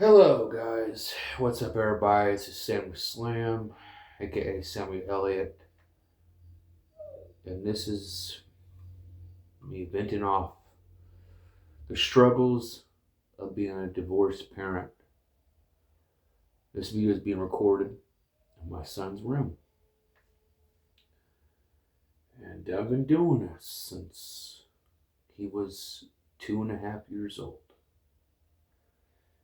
Hello, guys. What's up, everybody? This is Sammy Slam, aka Sammy Elliott, and this is me venting off the struggles of being a divorced parent. This video is being recorded in my son's room, and I've been doing this since he was 2.5 years old.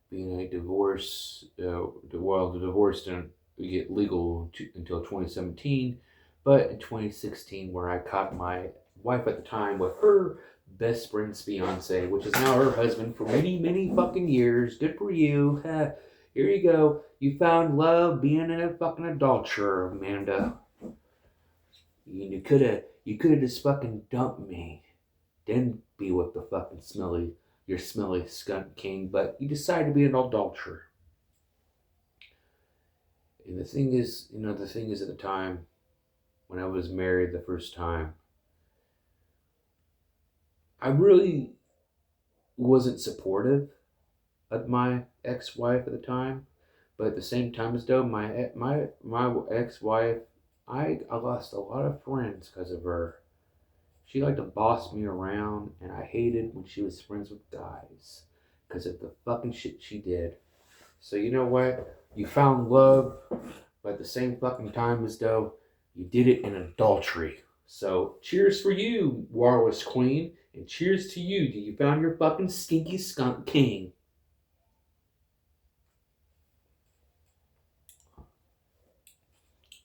Being a divorce, the divorce didn't get legal until 2017, but in 2016, where I caught my wife at the time with her best friend's fiance, which is now her husband for many, many fucking years. Good for you. Here you go. You found love being a fucking adulterer, Amanda. You could have just fucking dumped me, then be with the fucking your smelly skunk king, but you decided to be an adulterer. And the thing is at the time when I was married the first time, I really wasn't supportive of my ex-wife at the time. But at the same time as though my ex-wife, I lost a lot of friends because of her. She liked to boss me around, and I hated when she was friends with guys because of the fucking shit she did. So you know what? You found love, but at the same fucking time as though you did it in adultery. So cheers for you, Warless Queen, and cheers to you. You found your fucking stinky skunk king.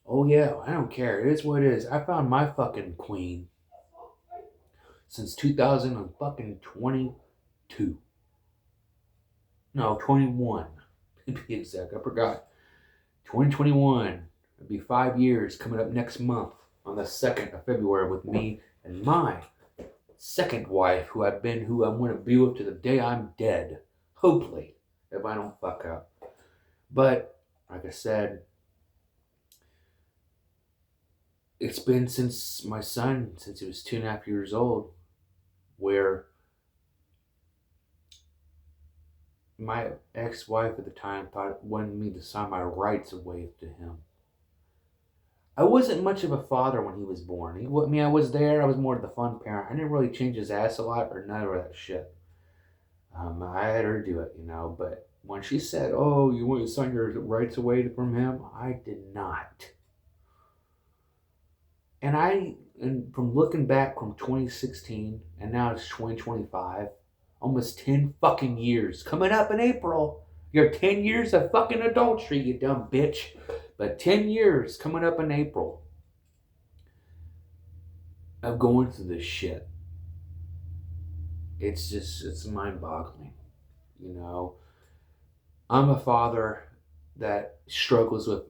Oh yeah, I don't care. It is what it is. I found my fucking queen since 2022. No, 21. To be exact, I forgot. 2021. It'll be 5 years coming up next month on the 2nd of February with me and my second wife, who I'm going to be with to the day I'm dead. Hopefully, if I don't fuck up. But like I said, it's been since my son, since he was 2.5 years old, where my ex-wife at the time wanted me to sign my rights away to him. I wasn't much of a father when he was born. I was there. I was more of the fun parent. I didn't really change his ass a lot or none of that shit. I had her do it, But when she said, "Oh, you want to sign your rights away from him," I did not. And from looking back from 2016 and now it's 2025, almost 10 fucking years coming up in April. You're 10 years of fucking adultery, you dumb bitch. But 10 years coming up in April of going through this shit. It's mind boggling. You know, I'm a father that struggles with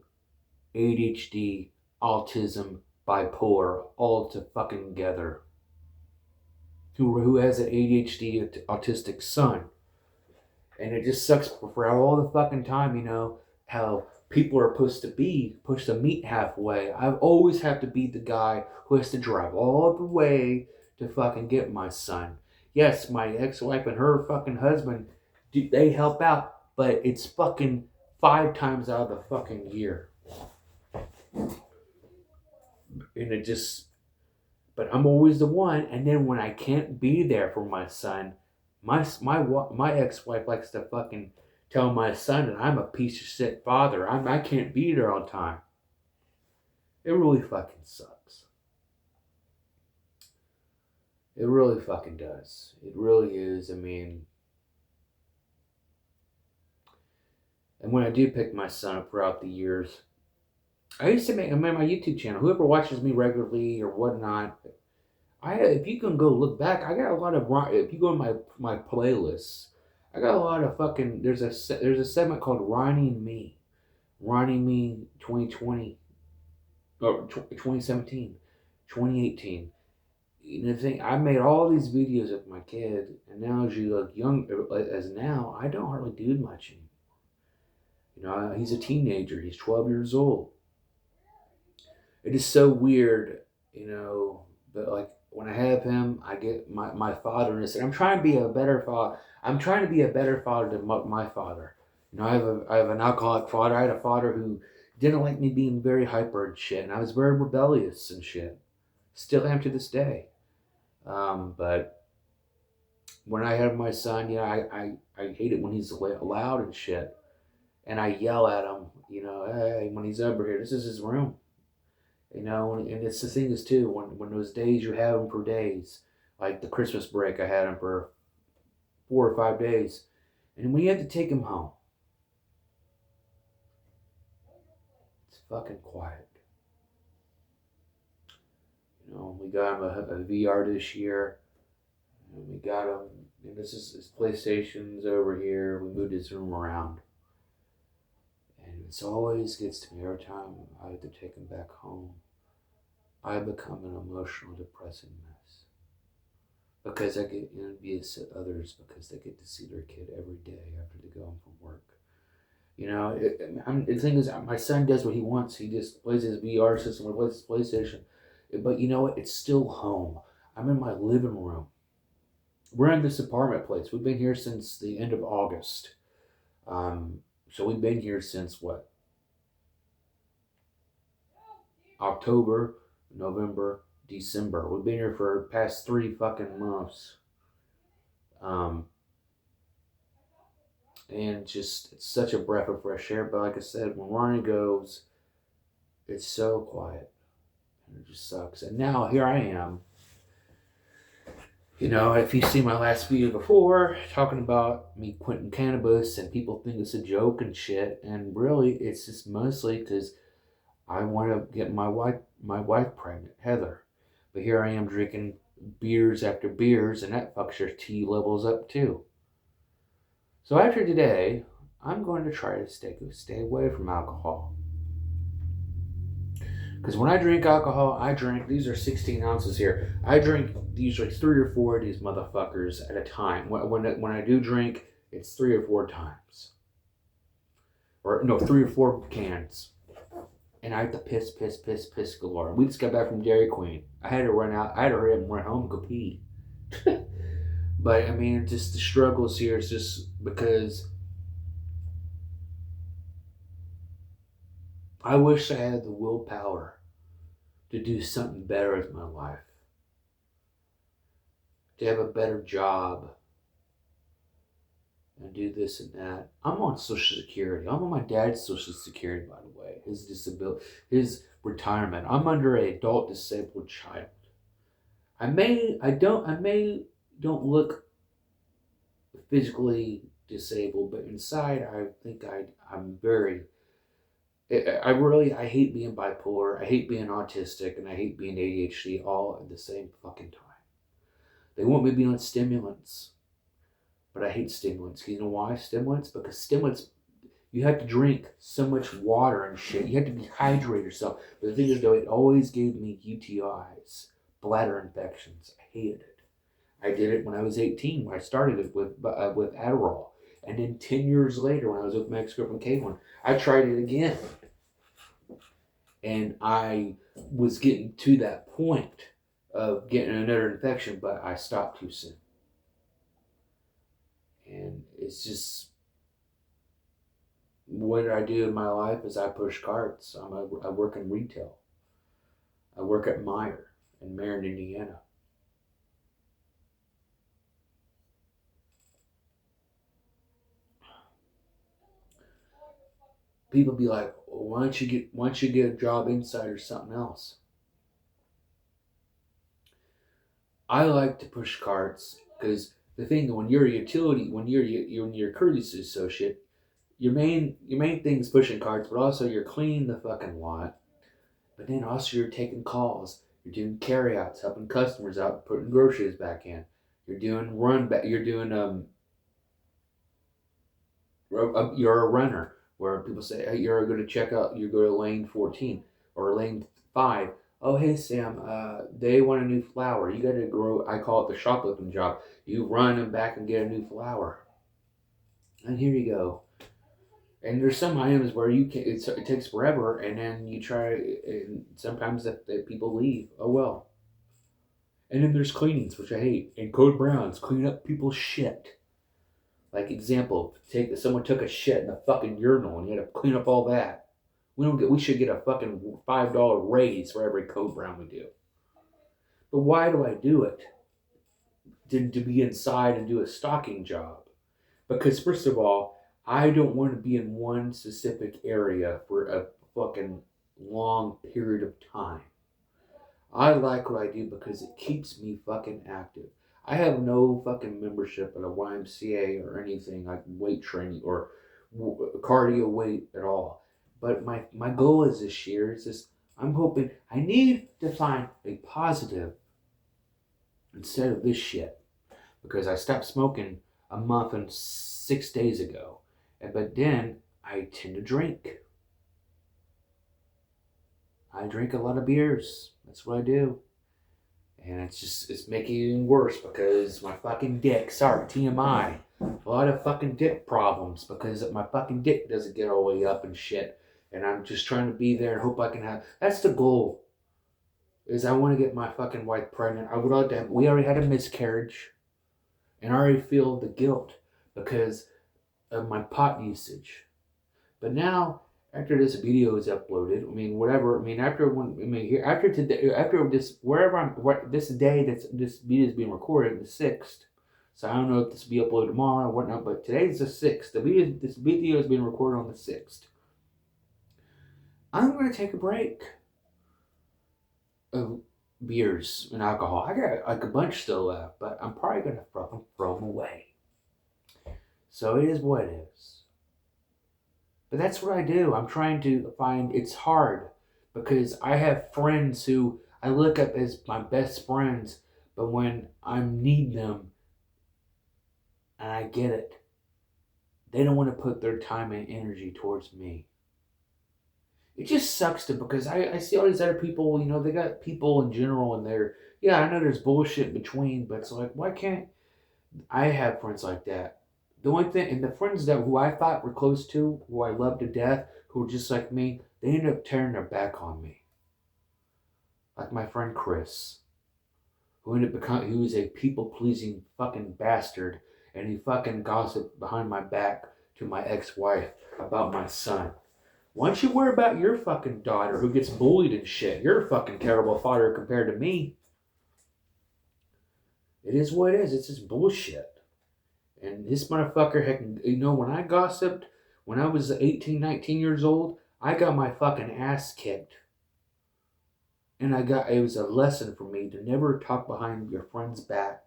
ADHD, autism, bipolar, all to fucking together. Who has an ADHD autistic son. And it just sucks for all the fucking time, how people are pushed to meet halfway. I always have to be the guy who has to drive all the way to fucking get my son. Yes, my ex-wife and her fucking husband, they help out, but it's fucking 5 times out of the fucking year. And it just, but I'm always the one. And then when I can't be there for my son, my ex-wife likes to fucking tell my son that I'm a piece of shit father. I can't be there on time. It really fucking sucks. It really fucking does. It really is. I mean, and when I do pick my son up throughout the years, I used to make my YouTube channel. Whoever watches me regularly or whatnot, if you can go look back, I got a lot of. If you go to my playlists, I got a lot of fucking. There's a segment called Ronnie Me 2020 or 2017, 2018. The thing, I made all these videos of my kid, and now as you look young, as now, I don't hardly do much anymore. He's a teenager. He's 12 years old. It is so weird, but like when I have him, I get my fatherness, and I'm trying to be a better father. I'm trying to be a better father than my father. I have an alcoholic father. I had a father who didn't like me being very hyper and shit, and I was very rebellious and shit. Still am to this day. But when I have my son, I hate it when he's loud and shit, and I yell at him. Hey, when he's over here, this is his room. And it's the thing is too, when those days you have him for days, like the Christmas break, I had him for 4 or 5 days, and when you have to take him home, it's fucking quiet. We got him a VR this year, and we got him. And this is his PlayStation's over here. We moved his room around, and it always gets to me every time I have to take him back home. I become an emotional, depressing mess because I get envious at others because they get to see their kid every day after they go home from work. The thing is, my son does what he wants. He just plays his VR system or plays his PlayStation. But you know what? It's still home. I'm in my living room. We're in this apartment place. We've been here since the end of August. Um, so we've been here since what? October, November, December. We've been here for the past 3 fucking months. Um, and just, it's such a breath of fresh air. But like I said, when Ronnie goes, it's so quiet. And it just sucks. And now here I am. If you see my last video before, talking about me quitting cannabis and people think it's a joke and shit. And really, it's just mostly because I want to get my wife pregnant, Heather. But here I am drinking beers after beers, and that fucks your T levels up too. So after today, I'm going to try to stay away from alcohol. Because when I drink alcohol, these are 16 ounces here. I drink usually 3 or 4 of these motherfuckers at a time. When I do drink, it's 3 or 4 times. Or no, 3 or 4 cans. And I have to piss galore. We just got back from Dairy Queen. I had to run out. I had to hurry up and run home and go pee. But I mean, just the struggles here is just because I wish I had the willpower to do something better with my life, to have a better job, and do this and that. I'm on Social Security. I'm on my dad's Social Security, by the way. His disability, his retirement. I'm under an adult disabled child. I may don't look physically disabled, but inside I think I'm very. I hate being bipolar. I hate being autistic, and I hate being ADHD all at the same fucking time. They want me to be on stimulants, but I hate stimulants. You know why stimulants? Because stimulants, you have to drink so much water and shit. You have to dehydrate yourself. But the thing is, though, it always gave me UTIs, bladder infections. I hated it. I did it when I was 18. When I started it with Adderall. And then 10 years later, when I was with my ex-girlfriend Caitlin, I tried it again. And I was getting to that point of getting another infection, but I stopped too soon. And it's just, what I do in my life is I push carts. I work in retail. I work at Meijer in Marion, Indiana. People be like, well, why don't you get a job inside or something else? I like to push carts because the thing, when you're a utility, when you're a courtesy associate, your main thing is pushing carts, but also you're cleaning the fucking lot. But then also you're taking calls, you're doing carryouts, helping customers out, putting groceries back in. You're doing run back. You're a runner where people say, hey, you're going to check out. You go to lane 14 or lane 5. Oh, hey Sam, they want a new flower. You got to grow. I call it the shoplifting job. You run and back and get a new flower, and here you go. And there's some items where it takes forever, and then you try, and sometimes that people leave. Oh well. And then there's cleanings, which I hate, and code browns clean up people's shit. Like example, take someone took a shit in a fucking urinal and you had to clean up all that. We should get a fucking $5 raise for every code brown we do. But why do I do it? To be inside and do a stocking job. Because first of all, I don't want to be in one specific area for a fucking long period of time. I like what I do because it keeps me fucking active. I have no fucking membership at a YMCA or anything like weight training or cardio weight at all. But my goal is this year is this. I'm hoping I need to find a positive instead of this shit because I stopped smoking a month and 6 days ago. But then I tend to drink. I drink a lot of beers. That's what I do. And it's making it even worse because my fucking dick, sorry, TMI. A lot of fucking dick problems because my fucking dick doesn't get all the way up and shit. And I'm just trying to be there and hope I can have. That's the goal. Is I want to get my fucking wife pregnant. I would like to have. We already had a miscarriage, and I already feel the guilt because of my pot usage. But now, after this video is uploaded, I mean, whatever. I mean, here, after today, after this, this day that's this video is being recorded, the 6th. So I don't know if this will be uploaded tomorrow or whatnot, but today's the 6th. This video is being recorded on the 6th. I'm going to take a break of beers and alcohol. I got like a bunch still left, but I'm probably going to throw them away. So it is what it is. But that's what I do. I'm trying to find, it's hard because I have friends who I look up as my best friends, but when I need them and I get it, they don't want to put their time and energy towards me. It just sucks because I see all these other people, they got people in general and yeah, I know there's bullshit in between, but it's like, why can't I have friends like that? The only thing, and the friends who I thought were close to, who I loved to death, who were just like me, they ended up turning their back on me. Like my friend Chris, he was a people-pleasing fucking bastard, and he fucking gossiped behind my back to my ex-wife about my son. Why don't you worry about your fucking daughter who gets bullied and shit? You're a fucking terrible father compared to me. It is what it is. It's just bullshit. And this motherfucker had, when I gossiped, when I was 18, 19 years old, I got my fucking ass kicked. And it was a lesson for me to never talk behind your friend's back.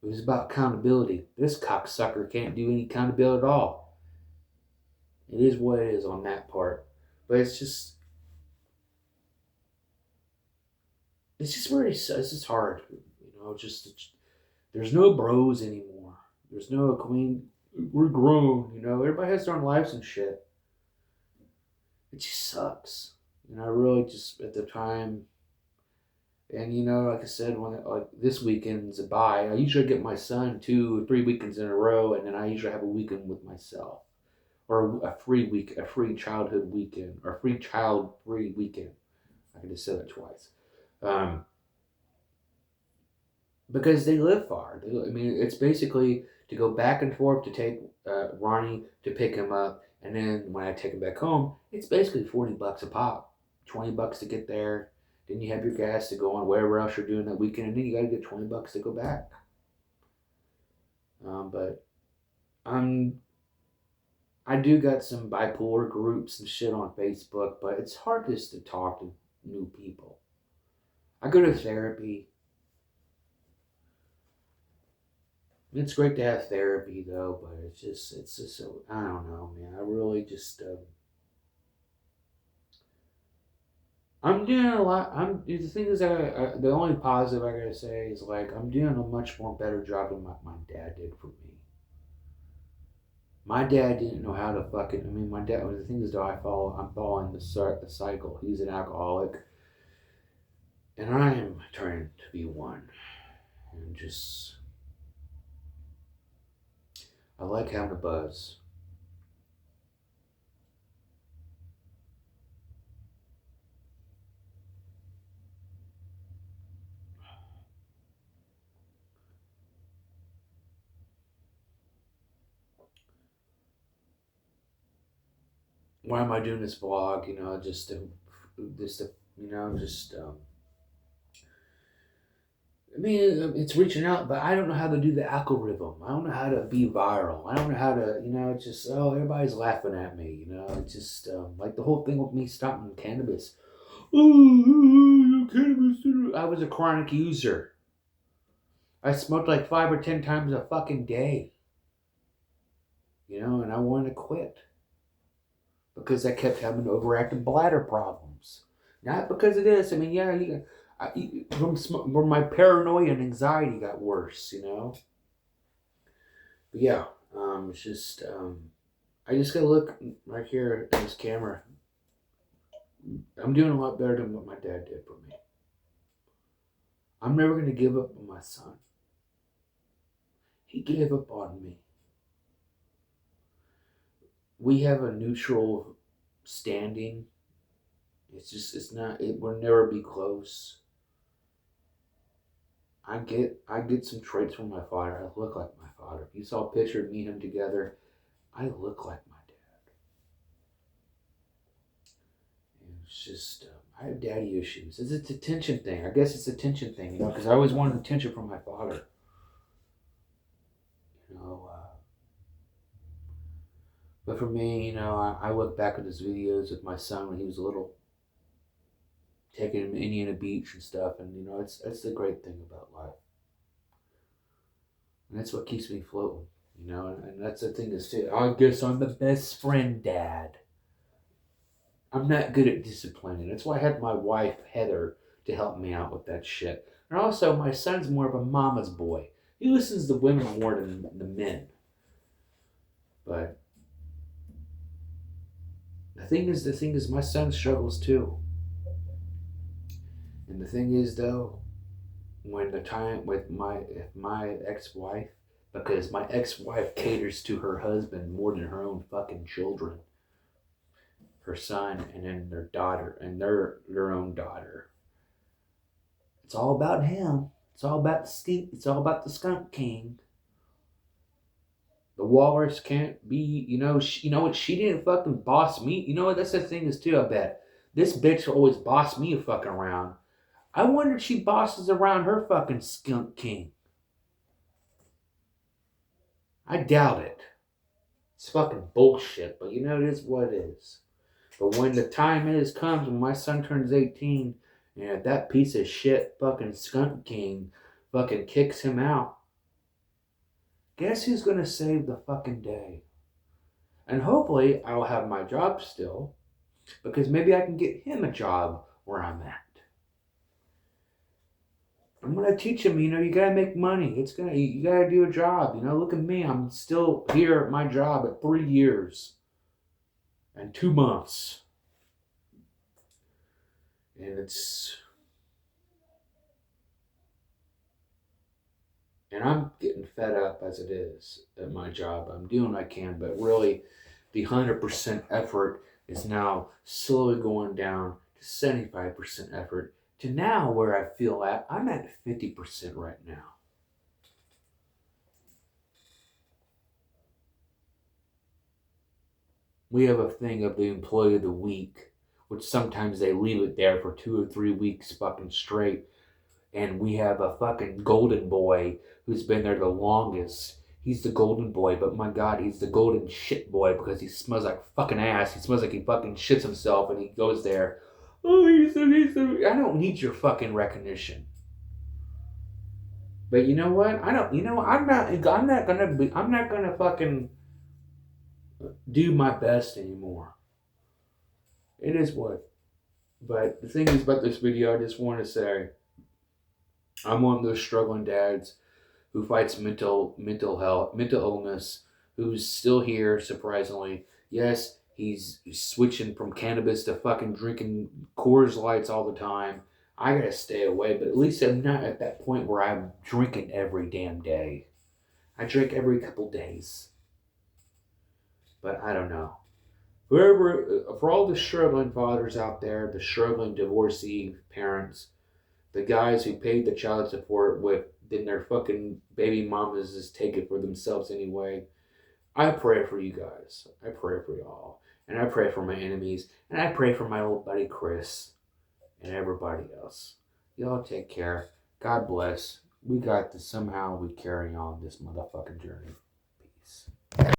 It was about accountability. This cocksucker can't do any accountability at all. It is what it is on that part. But it's just it's just hard. There's no bros anymore. There's no queen. We're grown, Everybody has their own lives and shit. It just sucks. I really just at the time. And like I said, like this weekend's a bye. I usually get my son 2 or 3 weekends in a row, and then I usually have a weekend with myself, or a free childhood weekend, or free child-free weekend. I can just say that twice. Because they live far. It's basically to go back and forth to take Ronnie to pick him up, and then when I take him back home, it's basically $40 a pop, $20 to get there. Then you have your gas to go on wherever else you're doing that weekend, and then you got to get $20 to go back. But I do got some bipolar groups and shit on Facebook, but it's hard just to talk to new people. I go to therapy. It's great to have therapy though, but it's just so, I don't know, man. I really just I'm doing a lot. The thing is that the only positive I gotta say is like I'm doing a much more better job than my dad did for me. My dad didn't know how to fucking. My dad. The thing is though, I'm following the cycle. He's an alcoholic, and I am trying to be one, and just I like having a buzz. why am I doing this vlog? You know, just to, you know, just I mean, it's reaching out, but I don't know how to do the algorithm. I don't know how to be viral. I don't know how to, you know, it's just, oh, everybody's laughing at me. You know, it's just like the whole thing with me stopping cannabis. Oh, cannabis. I was a chronic user. I smoked like 5 or 10 times a fucking day. You know, and I wanted to quit because I kept having overactive bladder problems. Not because of this. I mean, yeah, from my paranoia and anxiety got worse. You know. But yeah, it's just I just gotta look right here at this camera. I'm doing a lot better than what my dad did for me. I'm never gonna give up on my son. He gave up on me. We have a neutral standing. It's not. It will never be close. I get some traits from my father. I look like my father. If you saw a picture of me and him together, I look like my dad. And it's just I have daddy issues. It's a attention thing. I guess it's a attention thing, you know, because I always wanted attention from my father. You know, but for me, you know, I look back at his videos with my son when he was little, taking him to Indiana Beach and stuff, and you know, it's that's the great thing about life, and that's what keeps me floating. You know, and that's the thing is too. I guess I'm the best friend, Dad. I'm not good at disciplining. That's why I had my wife Heather to help me out with that shit. And also, my son's more of a mama's boy. He listens to women more than the men. But the thing is, my son struggles too. And the thing is, though, when the time with my ex-wife, because my ex-wife caters to her husband more than her own fucking children, her son, and then their daughter, and their own daughter. It's all about him. It's all about the skunk. It's all about the skunk king. The walrus can't be. You know. You know what? She didn't fucking boss me. You know what? That's the thing is too. I bet this bitch always bossed me fucking around. I wonder if she bosses around her fucking skunk king. I doubt it. It's fucking bullshit. But you know it is what it is. But when the time comes when my son turns 18, and if that piece of shit fucking skunk king fucking kicks him out, guess who's gonna save the fucking day? And hopefully I'll have my job still, because maybe I can get him a job where I'm at. I'm gonna teach him, you know, you gotta make money. You gotta do a job. You know, look at me. I'm still here at my job at 3 years and 2 months. And I'm getting fed up as it is at my job. I'm doing what I can, but really the 100% effort is now slowly going down to 75% effort, to now where I feel I'm at 50% right now. We have a thing of the employee of the week, which sometimes they leave it there for 2 or 3 weeks fucking straight. And we have a fucking golden boy who's been there the longest. He's the golden boy, but my God, he's the golden shit boy because he smells like fucking ass. He smells like he fucking shits himself, and he goes there. Oh, I don't need your fucking recognition. But you know what? I don't. You know, I'm not gonna fucking do my best anymore. It is what. But the thing is about this video, I just want to say, I'm one of those struggling dads who fights mental illness, who's still here, surprisingly. Yes, he's switching from cannabis to fucking drinking Coors Lights all the time. I gotta stay away, but at least I'm not at that point where I'm drinking every damn day. I drink every couple days. But I don't know. For all the struggling fathers out there, the struggling divorcee parents, the guys who paid the child support with, then their fucking baby mamas just take it for themselves anyway. I pray for you guys. I pray for y'all. And I pray for my enemies. And I pray for my old buddy Chris and everybody else. Y'all take care. God bless. We got this. Somehow we carry on this motherfucking journey. Peace.